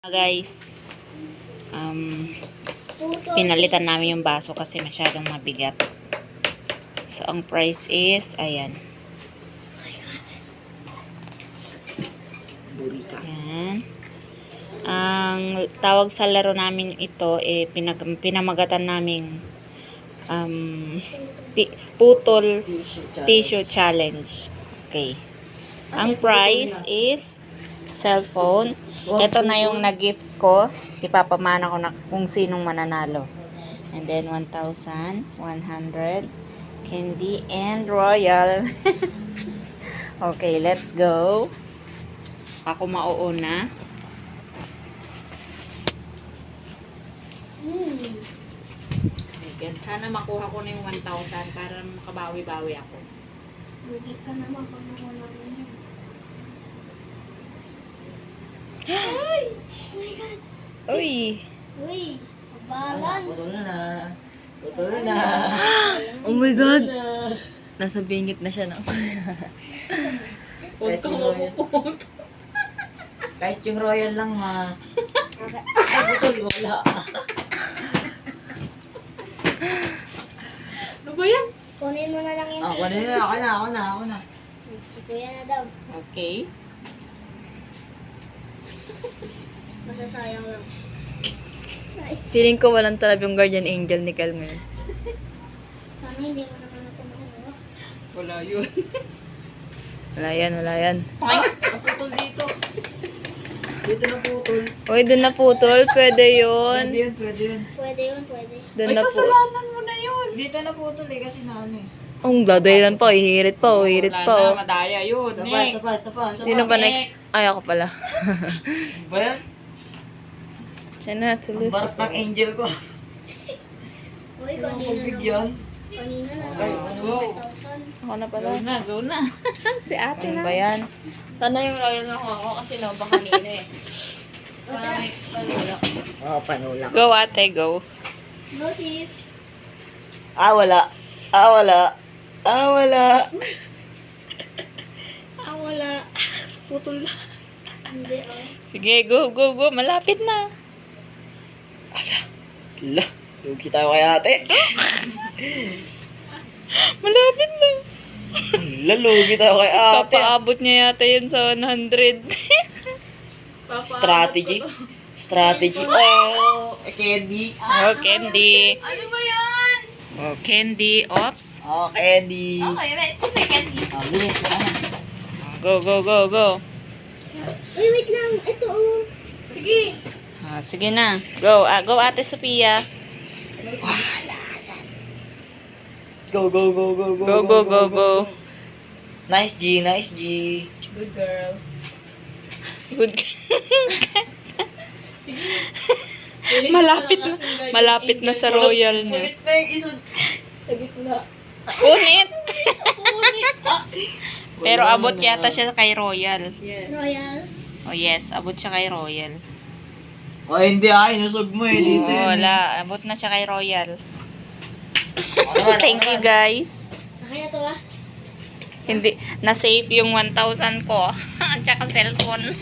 Guys, pinalitan namin yung baso kasi masyadong mabigat. So, ang price is, ayan. Ayan. Ang tawag sa laro namin ito, pinamagatan namin putol tissue challenge. Okay. Ang price is cellphone. Ito na yung nag-gift ko. Ipapamana ko na kung sinong mananalo. And then 1,100 candy and royal. Okay, let's go. Ako mauuna. Ayan, sana makuha ko na yung 1,000 para makabawi-bawi ako. Hindi ka naman pag nawala mo yan. Ay! Oh my God! Uy! Uy! Balance! Putol na. Putol na. Oh my God! Nasa bingit na siya na. Huwag kang mapuput. Kahit yung royal lang ma. Ay, putol. Wala. Ano ba yan? Kunin mo na lang yung Ako na. Ako na. Si Kuya na daw. Okay. Masasayang lang. Sayang. Feeling ko walang talab yung guardian angel ni Kel ngayon. Sana hindi mo naman ito makuha. Wala yun. Wala yan. Ay, naputol dito. Dito na putol. Uy, dun na putol. Pwede yun. Pwede yun. Pwede yun, pwede. Dun Ay, na po. kasalanan mo na yun. Dito na putol eh kasi na ano eh. Ang dadahilan pa. Hihirit pa. Hihirit Wala pa. na, Oh. madaya yun. Isa pa. Sino ba next? Ay, ako pala. Ba yan? Siya na. Ang Tulos. barak ng angel ko. Uy, Ang kanina kubig na. yan. Kanina na Okay, lang. go. 1,000. Ako na pala. Go na. Si ate Ano na. ba yan? Sana yung royal na ako kasi naubang kanina eh. Okay. Oo, panulak. Go ate, go. No, sis. Wala. Wala. Putol na. Hindi, oh. Sige, go. Malapit na. La, lugi tayo kay ate. Malapit na. La, lugi tayo kay ate. Papaabot niya yata yun sa 100. Strategy. Oh, candy. Oh, candy. Ano ba yan? Oh, candy. Ops. Oh, candy. Okay, ito may candy. Bilis. Go. Uy, wait lang. Ito, oh. Sige. Sige na. Go. Go ate Sophia. Go. Go. Nice G. Good girl. Good. Malapit na sa royal niya. Kulit na yung isod. Sa gitna. Kunit. Pero abot yata siya kay royal. Yes. Royal. Oh yes, abot siya kay royal. Oh, hindi inusog mo eh. Dito Oh, yun. wala. Abot na siya kay royal. Ako Thank you guys. Nakaya to, ah. Hindi, na-save yung 1,000 ko. At saka cellphone.